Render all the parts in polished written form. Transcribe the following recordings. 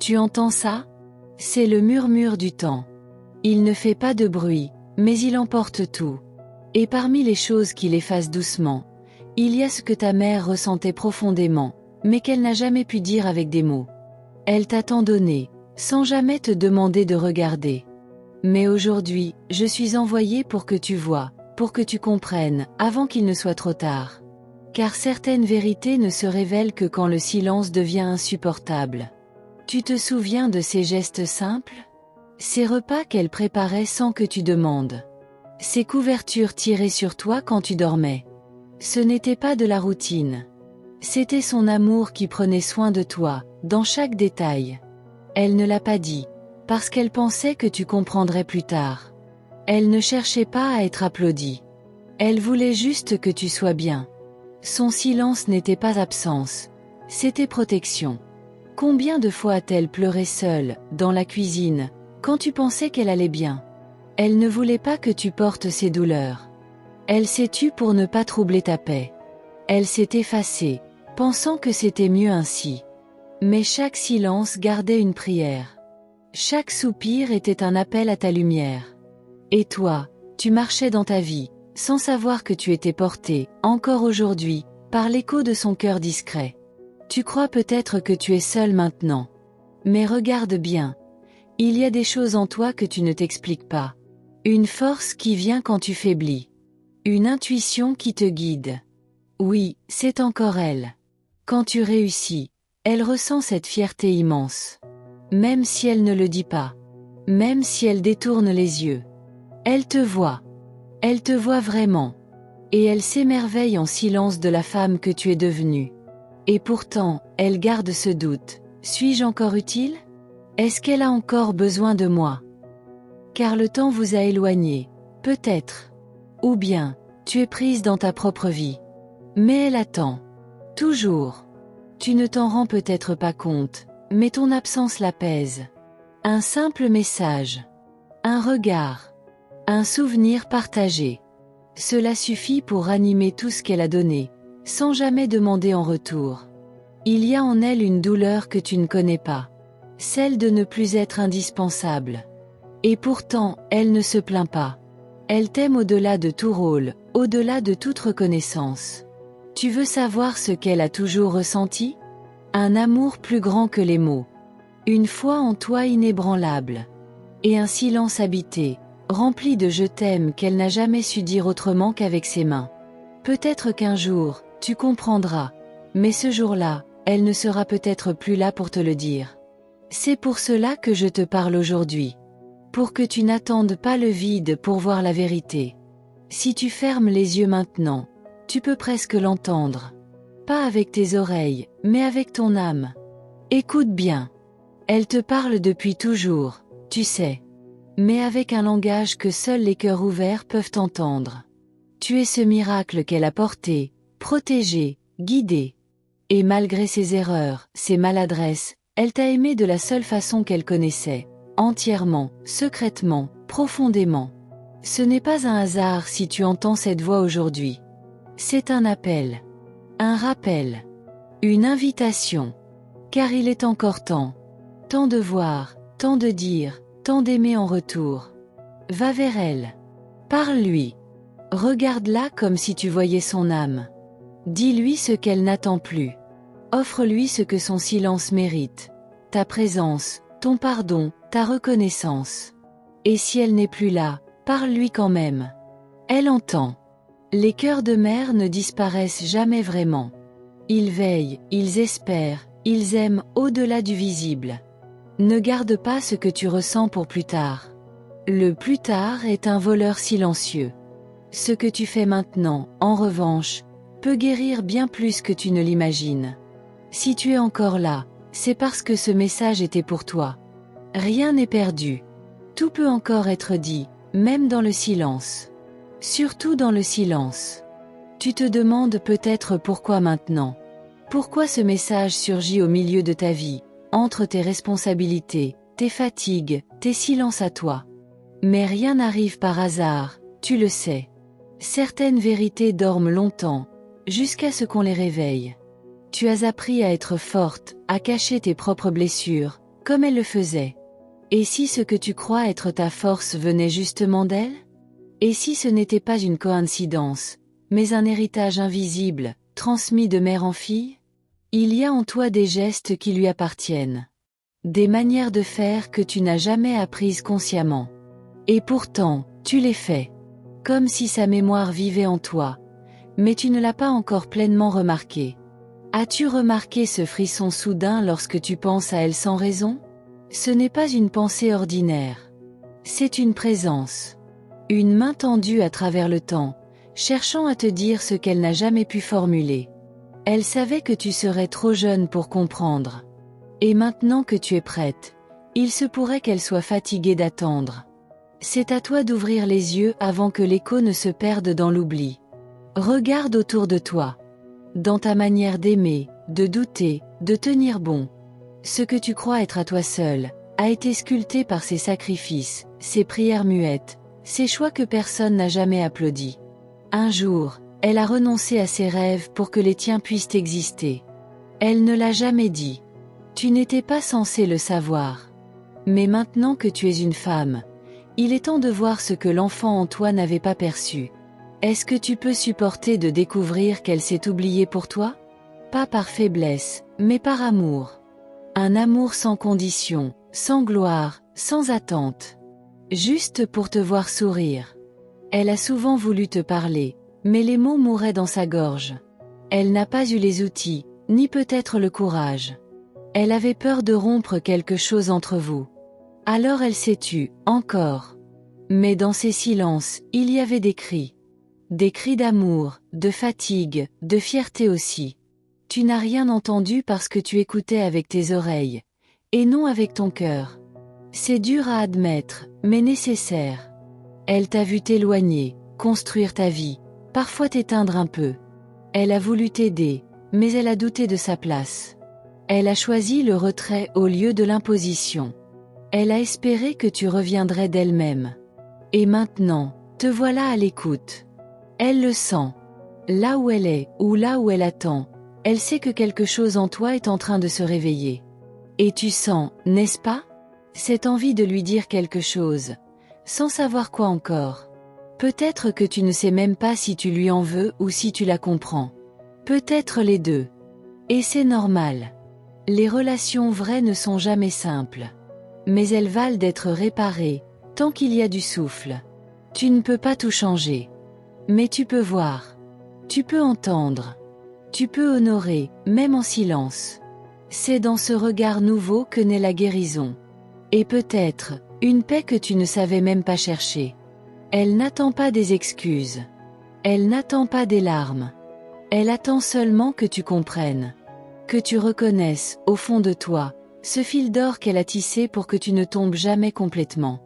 Tu entends ça? C'est le murmure du temps. Il ne fait pas de bruit, mais il emporte tout. Et parmi les choses qu'il efface doucement, il y a ce que ta mère ressentait profondément, mais qu'elle n'a jamais pu dire avec des mots. Elle t'a tant donné, sans jamais te demander de regarder. Mais aujourd'hui, je suis envoyée pour que tu vois, pour que tu comprennes, avant qu'il ne soit trop tard. Car certaines vérités ne se révèlent que quand le silence devient insupportable. Tu te souviens de ces gestes simples? Ces repas qu'elle préparait sans que tu demandes. Ces couvertures tirées sur toi quand tu dormais. Ce n'était pas de la routine. C'était son amour qui prenait soin de toi, dans chaque détail. Elle ne l'a pas dit, parce qu'elle pensait que tu comprendrais plus tard. Elle ne cherchait pas à être applaudie. Elle voulait juste que tu sois bien. Son silence n'était pas absence, c'était protection. Combien de fois a-t-elle pleuré seule, dans la cuisine, quand tu pensais qu'elle allait bien? Elle ne voulait pas que tu portes ses douleurs. Elle s'est tue pour ne pas troubler ta paix. Elle s'est effacée, pensant que c'était mieux ainsi. Mais chaque silence gardait une prière. Chaque soupir était un appel à ta lumière. Et toi, tu marchais dans ta vie, sans savoir que tu étais porté, encore aujourd'hui, par l'écho de son cœur discret. Tu crois peut-être que tu es seul maintenant. Mais regarde bien. Il y a des choses en toi que tu ne t'expliques pas. Une force qui vient quand tu faiblis. Une intuition qui te guide. Oui, c'est encore elle. Quand tu réussis, elle ressent cette fierté immense. Même si elle ne le dit pas. Même si elle détourne les yeux. Elle te voit. Elle te voit vraiment. Et elle s'émerveille en silence de la femme que tu es devenue. Et pourtant, elle garde ce doute. Suis-je encore utile? Est-ce qu'elle a encore besoin de moi? Car le temps vous a éloigné. Peut-être. Ou bien, tu es prise dans ta propre vie. Mais elle attend. Toujours. Tu ne t'en rends peut-être pas compte, mais ton absence l'apaise. Un simple message. Un regard. Un souvenir partagé. Cela suffit pour ranimer tout ce qu'elle a donné, sans jamais demander en retour. Il y a en elle une douleur que tu ne connais pas. Celle de ne plus être indispensable. Et pourtant, elle ne se plaint pas. Elle t'aime au-delà de tout rôle, au-delà de toute reconnaissance. Tu veux savoir ce qu'elle a toujours ressenti? Un amour plus grand que les mots. Une foi en toi inébranlable. Et un silence habité, rempli de je t'aime qu'elle n'a jamais su dire autrement qu'avec ses mains. Peut-être qu'un jour, tu comprendras. Mais ce jour-là, elle ne sera peut-être plus là pour te le dire. C'est pour cela que je te parle aujourd'hui. Pour que tu n'attendes pas le vide pour voir la vérité. Si tu fermes les yeux maintenant, tu peux presque l'entendre. Pas avec tes oreilles, mais avec ton âme. Écoute bien. Elle te parle depuis toujours, tu sais. Mais avec un langage que seuls les cœurs ouverts peuvent entendre. Tu es ce miracle qu'elle a porté, protégé, guidé. Et malgré ses erreurs, ses maladresses, elle t'a aimé de la seule façon qu'elle connaissait. Entièrement, secrètement, profondément. Ce n'est pas un hasard si tu entends cette voix aujourd'hui. C'est un appel. Un rappel. Une invitation. Car il est encore temps. Tant de voir, tant de dire, tant d'aimer en retour. Va vers elle. Parle-lui. Regarde-la comme si tu voyais son âme. Dis-lui ce qu'elle n'attend plus. Offre-lui ce que son silence mérite. Ta présence, ton pardon, ta reconnaissance. Et si elle n'est plus là, parle-lui quand même. Elle entend. Les cœurs de mère ne disparaissent jamais vraiment. Ils veillent, ils espèrent, ils aiment au-delà du visible. Ne garde pas ce que tu ressens pour plus tard. Le plus tard est un voleur silencieux. Ce que tu fais maintenant, en revanche, peut guérir bien plus que tu ne l'imagines. Si tu es encore là, c'est parce que ce message était pour toi. Rien n'est perdu. Tout peut encore être dit, même dans le silence. Surtout dans le silence. Tu te demandes peut-être pourquoi maintenant. Pourquoi ce message surgit au milieu de ta vie, entre tes responsabilités, tes fatigues, tes silences à toi. Mais rien n'arrive par hasard, tu le sais. Certaines vérités dorment longtemps, jusqu'à ce qu'on les réveille. Tu as appris à être forte, à cacher tes propres blessures, comme elle le faisait. Et si ce que tu crois être ta force venait justement d'elle? Et si ce n'était pas une coïncidence, mais un héritage invisible, transmis de mère en fille? Il y a en toi des gestes qui lui appartiennent. Des manières de faire que tu n'as jamais apprises consciemment. Et pourtant, tu les fais. Comme si sa mémoire vivait en toi. Mais tu ne l'as pas encore pleinement remarqué. As-tu remarqué ce frisson soudain lorsque tu penses à elle sans raison? Ce n'est pas une pensée ordinaire. C'est une présence. Une main tendue à travers le temps, cherchant à te dire ce qu'elle n'a jamais pu formuler. Elle savait que tu serais trop jeune pour comprendre. Et maintenant que tu es prête, il se pourrait qu'elle soit fatiguée d'attendre. C'est à toi d'ouvrir les yeux avant que l'écho ne se perde dans l'oubli. Regarde autour de toi. Dans ta manière d'aimer, de douter, de tenir bon. Ce que tu crois être à toi seul, a été sculpté par ses sacrifices, ses prières muettes, ses choix que personne n'a jamais applaudis. Un jour, elle a renoncé à ses rêves pour que les tiens puissent exister. Elle ne l'a jamais dit. Tu n'étais pas censé le savoir. Mais maintenant que tu es une femme, il est temps de voir ce que l'enfant en toi n'avait pas perçu. Est-ce que tu peux supporter de découvrir qu'elle s'est oubliée pour toi? Pas par faiblesse, mais par amour. Un amour sans condition, sans gloire, sans attente. Juste pour te voir sourire. Elle a souvent voulu te parler, mais les mots mouraient dans sa gorge. Elle n'a pas eu les outils, ni peut-être le courage. Elle avait peur de rompre quelque chose entre vous. Alors elle s'est tue, encore. Mais dans ces silences, il y avait des cris. Des cris d'amour, de fatigue, de fierté aussi. Tu n'as rien entendu parce que tu écoutais avec tes oreilles, et non avec ton cœur. C'est dur à admettre, mais nécessaire. Elle t'a vu t'éloigner, construire ta vie, parfois t'éteindre un peu. Elle a voulu t'aider, mais elle a douté de sa place. Elle a choisi le retrait au lieu de l'imposition. Elle a espéré que tu reviendrais d'elle-même. Et maintenant, te voilà à l'écoute. Elle le sent. Là où elle est, ou là où elle attend, elle sait que quelque chose en toi est en train de se réveiller. Et tu sens, n'est-ce pas? Cette envie de lui dire quelque chose, sans savoir quoi encore. Peut-être que tu ne sais même pas si tu lui en veux ou si tu la comprends. Peut-être les deux. Et c'est normal. Les relations vraies ne sont jamais simples. Mais elles valent d'être réparées, tant qu'il y a du souffle. Tu ne peux pas tout changer. Mais tu peux voir. Tu peux entendre. Tu peux honorer, même en silence. C'est dans ce regard nouveau que naît la guérison. Et peut-être, une paix que tu ne savais même pas chercher. Elle n'attend pas des excuses. Elle n'attend pas des larmes. Elle attend seulement que tu comprennes. Que tu reconnaisses, au fond de toi, ce fil d'or qu'elle a tissé pour que tu ne tombes jamais complètement.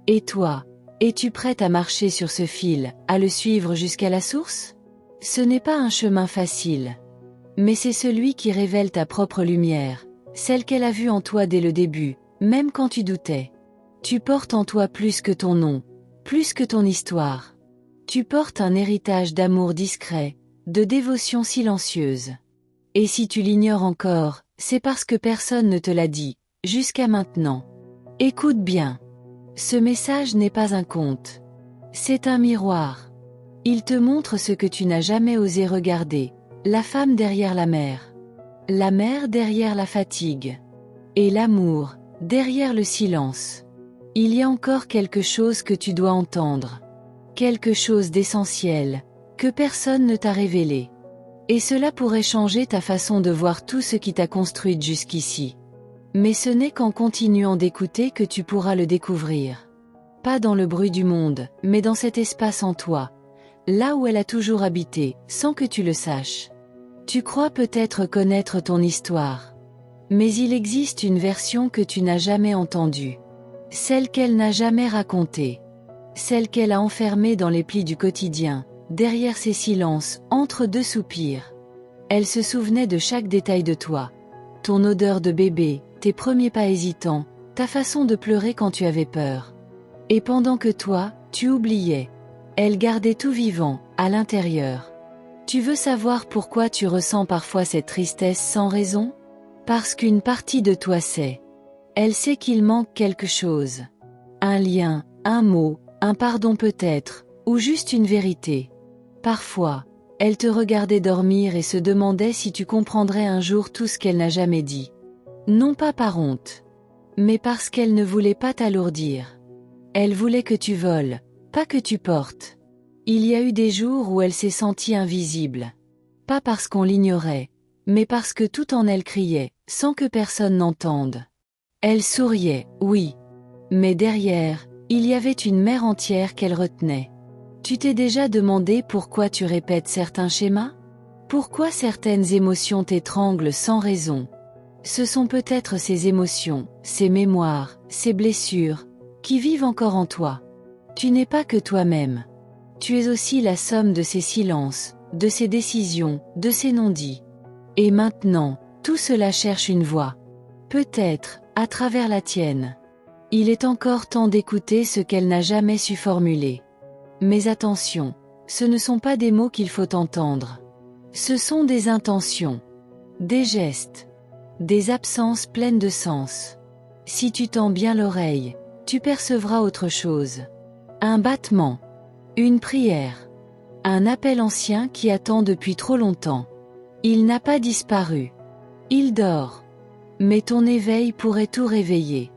Et toi, es-tu prête à marcher sur ce fil, à le suivre jusqu'à la source? Ce n'est pas un chemin facile. Mais c'est celui qui révèle ta propre lumière, celle qu'elle a vue en toi dès le début, même quand tu doutais. Tu portes en toi plus que ton nom, plus que ton histoire. Tu portes un héritage d'amour discret, de dévotion silencieuse. Et si tu l'ignores encore, c'est parce que personne ne te l'a dit, jusqu'à maintenant. Écoute bien. Ce message n'est pas un conte. C'est un miroir. Il te montre ce que tu n'as jamais osé regarder, la femme derrière la mère. La mère derrière la fatigue. Et l'amour, derrière le silence. Il y a encore quelque chose que tu dois entendre. Quelque chose d'essentiel, que personne ne t'a révélé. Et cela pourrait changer ta façon de voir tout ce qui t'a construite jusqu'ici. Mais ce n'est qu'en continuant d'écouter que tu pourras le découvrir. Pas dans le bruit du monde, mais dans cet espace en toi. Là où elle a toujours habité, sans que tu le saches. Tu crois peut-être connaître ton histoire. Mais il existe une version que tu n'as jamais entendue. Celle qu'elle n'a jamais racontée. Celle qu'elle a enfermée dans les plis du quotidien, derrière ses silences, entre deux soupirs. Elle se souvenait de chaque détail de toi. Ton odeur de bébé, tes premiers pas hésitants, ta façon de pleurer quand tu avais peur. Et pendant que toi, tu oubliais. Elle gardait tout vivant, à l'intérieur. Tu veux savoir pourquoi tu ressens parfois cette tristesse sans raison? Parce qu'une partie de toi sait. Elle sait qu'il manque quelque chose. Un lien, un mot, un pardon peut-être, ou juste une vérité. Parfois, elle te regardait dormir et se demandait si tu comprendrais un jour tout ce qu'elle n'a jamais dit. Non pas par honte, mais parce qu'elle ne voulait pas t'alourdir. Elle voulait que tu voles, pas que tu portes. Il y a eu des jours où elle s'est sentie invisible. Pas parce qu'on l'ignorait, mais parce que tout en elle criait, sans que personne n'entende. Elle souriait, oui. Mais derrière, il y avait une mer entière qu'elle retenait. Tu t'es déjà demandé pourquoi tu répètes certains schémas? Pourquoi certaines émotions t'étranglent sans raison? Ce sont peut-être ces émotions, ces mémoires, ces blessures, qui vivent encore en toi. Tu n'es pas que toi-même. Tu es aussi la somme de ces silences, de ces décisions, de ces non-dits. Et maintenant, tout cela cherche une voix. Peut-être, à travers la tienne. Il est encore temps d'écouter ce qu'elle n'a jamais su formuler. Mais attention, ce ne sont pas des mots qu'il faut entendre. Ce sont des intentions, des gestes, des absences pleines de sens. Si tu tends bien l'oreille, tu percevras autre chose. Un battement, une prière, un appel ancien qui attend depuis trop longtemps. Il n'a pas disparu. Il dort. Mais ton éveil pourrait tout réveiller.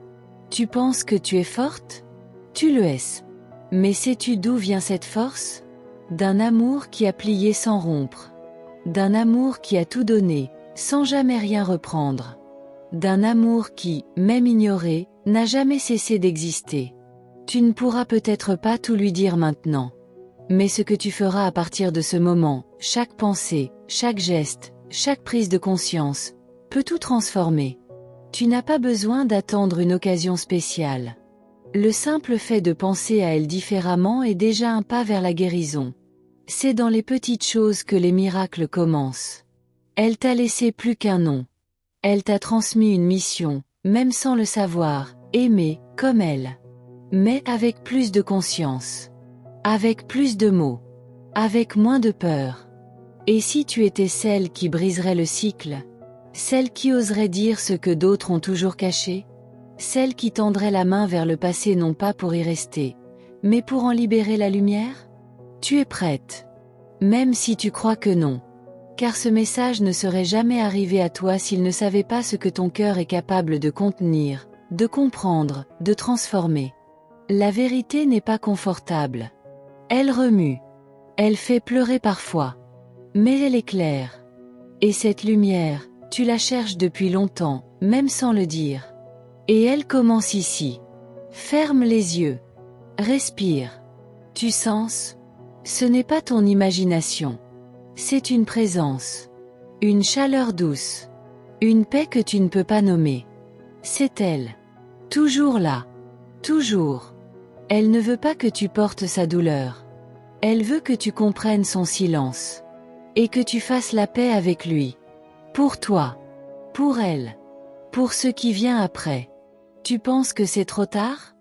Tu penses que tu es forte? Tu le es. Mais sais-tu d'où vient cette force? D'un amour qui a plié sans rompre. D'un amour qui a tout donné, sans jamais rien reprendre. D'un amour qui, même ignoré, n'a jamais cessé d'exister. Tu ne pourras peut-être pas tout lui dire maintenant. Mais ce que tu feras à partir de ce moment, chaque pensée, chaque geste, chaque prise de conscience, peut tout transformer. Tu n'as pas besoin d'attendre une occasion spéciale. Le simple fait de penser à elle différemment est déjà un pas vers la guérison. C'est dans les petites choses que les miracles commencent. Elle t'a laissé plus qu'un nom. Elle t'a transmis une mission, même sans le savoir, aimer, comme elle. Mais avec plus de conscience. Avec plus de mots. Avec moins de peur. Et si tu étais celle qui briserait le cycle? Celle qui oserait dire ce que d'autres ont toujours caché? Celle qui tendrait la main vers le passé non pas pour y rester, mais pour en libérer la lumière? Tu es prête. Même si tu crois que non. Car ce message ne serait jamais arrivé à toi s'il ne savait pas ce que ton cœur est capable de contenir, de comprendre, de transformer. La vérité n'est pas confortable. Elle remue. Elle fait pleurer parfois. Mais elle est claire. Et cette lumière, tu la cherches depuis longtemps, même sans le dire. Et elle commence ici. Ferme les yeux. Respire. Tu sens? Ce n'est pas ton imagination. C'est une présence. Une chaleur douce. Une paix que tu ne peux pas nommer. C'est elle. Toujours là. Toujours. Elle ne veut pas que tu portes sa douleur. Elle veut que tu comprennes son silence. Et que tu fasses la paix avec lui. Pour toi. Pour elle. Pour ce qui vient après. Tu penses que c'est trop tard?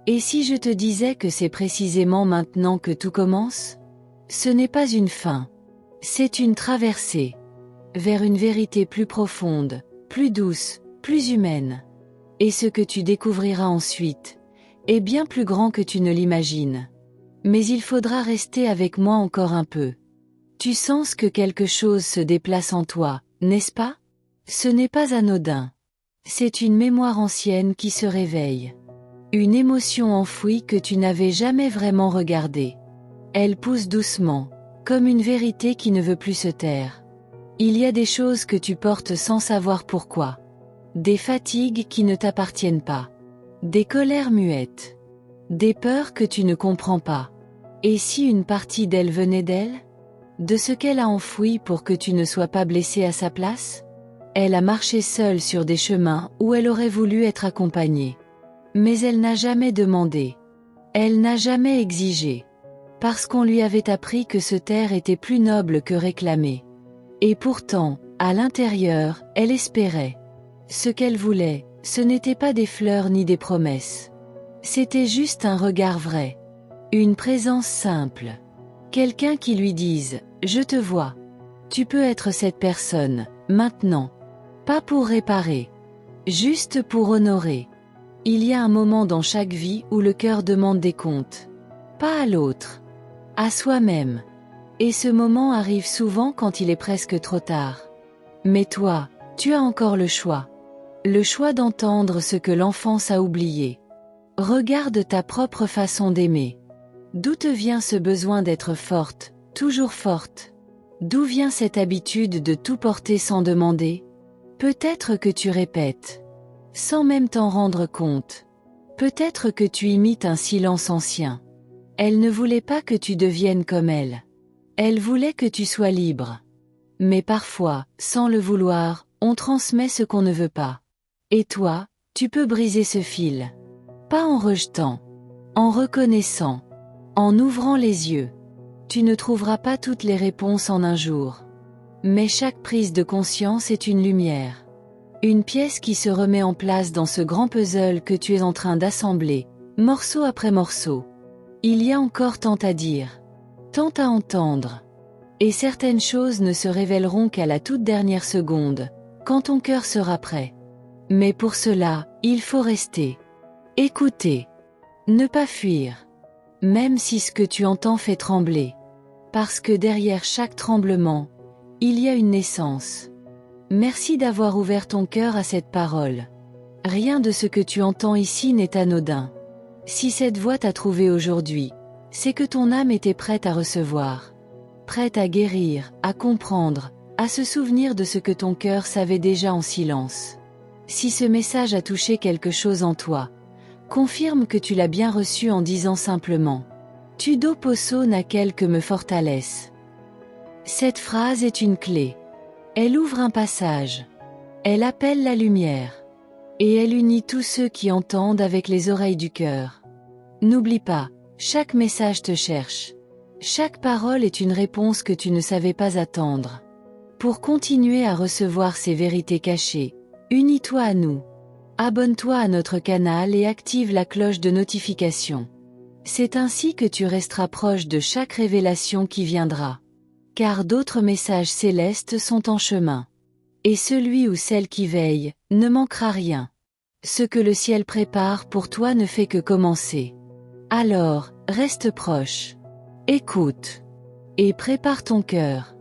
Et si je te disais que c'est précisément maintenant que tout commence? Ce n'est pas une fin. C'est une traversée. Vers une vérité plus profonde, plus douce, plus humaine. Et ce que tu découvriras ensuite est bien plus grand que tu ne l'imagines. Mais il faudra rester avec moi encore un peu. Tu sens que quelque chose se déplace en toi, n'est-ce pas? Ce n'est pas anodin. C'est une mémoire ancienne qui se réveille. Une émotion enfouie que tu n'avais jamais vraiment regardée. Elle pousse doucement, comme une vérité qui ne veut plus se taire. Il y a des choses que tu portes sans savoir pourquoi. Des fatigues qui ne t'appartiennent pas. Des colères muettes. Des peurs que tu ne comprends pas. Et si une partie d'elle venait d'elle? De ce qu'elle a enfoui pour que tu ne sois pas blessé à sa place? Elle a marché seule sur des chemins où elle aurait voulu être accompagnée. Mais elle n'a jamais demandé. Elle n'a jamais exigé. Parce qu'on lui avait appris que se taire était plus noble que réclamer. Et pourtant, à l'intérieur, elle espérait. Ce qu'elle voulait, ce n'était pas des fleurs ni des promesses. C'était juste un regard vrai. Une présence simple. Quelqu'un qui lui dise « Je te vois. Tu peux être cette personne, maintenant. » Pas pour réparer. Juste pour honorer. Il y a un moment dans chaque vie où le cœur demande des comptes. Pas à l'autre. À soi-même. Et ce moment arrive souvent quand il est presque trop tard. Mais toi, tu as encore le choix. Le choix d'entendre ce que l'enfance a oublié. Regarde ta propre façon d'aimer. D'où te vient ce besoin d'être forte, toujours forte? D'où vient cette habitude de tout porter sans demander? Peut-être que tu répètes, sans même t'en rendre compte. Peut-être que tu imites un silence ancien. Elle ne voulait pas que tu deviennes comme elle. Elle voulait que tu sois libre. Mais parfois, sans le vouloir, on transmet ce qu'on ne veut pas. Et toi, tu peux briser ce fil. Pas en rejetant, en reconnaissant, en ouvrant les yeux. Tu ne trouveras pas toutes les réponses en un jour. Mais chaque prise de conscience est une lumière. Une pièce qui se remet en place dans ce grand puzzle que tu es en train d'assembler, morceau après morceau. Il y a encore tant à dire, tant à entendre. Et certaines choses ne se révéleront qu'à la toute dernière seconde, quand ton cœur sera prêt. Mais pour cela, il faut rester. Écouter. Ne pas fuir. Même si ce que tu entends fait trembler. Parce que derrière chaque tremblement, il y a une naissance. Merci d'avoir ouvert ton cœur à cette parole. Rien de ce que tu entends ici n'est anodin. Si cette voix t'a trouvé aujourd'hui, c'est que ton âme était prête à recevoir. Prête à guérir, à comprendre, à se souvenir de ce que ton cœur savait déjà en silence. Si ce message a touché quelque chose en toi, confirme que tu l'as bien reçu en disant simplement « Tu do posso naquele que me fortalece ». Cette phrase est une clé. Elle ouvre un passage. Elle appelle la lumière. Et elle unit tous ceux qui entendent avec les oreilles du cœur. N'oublie pas, chaque message te cherche. Chaque parole est une réponse que tu ne savais pas attendre. Pour continuer à recevoir ces vérités cachées, unis-toi à nous. Abonne-toi à notre canal et active la cloche de notification. C'est ainsi que tu resteras proche de chaque révélation qui viendra. Car d'autres messages célestes sont en chemin. Et celui ou celle qui veille, ne manquera rien. Ce que le ciel prépare pour toi ne fait que commencer. Alors, reste proche. Écoute. Et prépare ton cœur.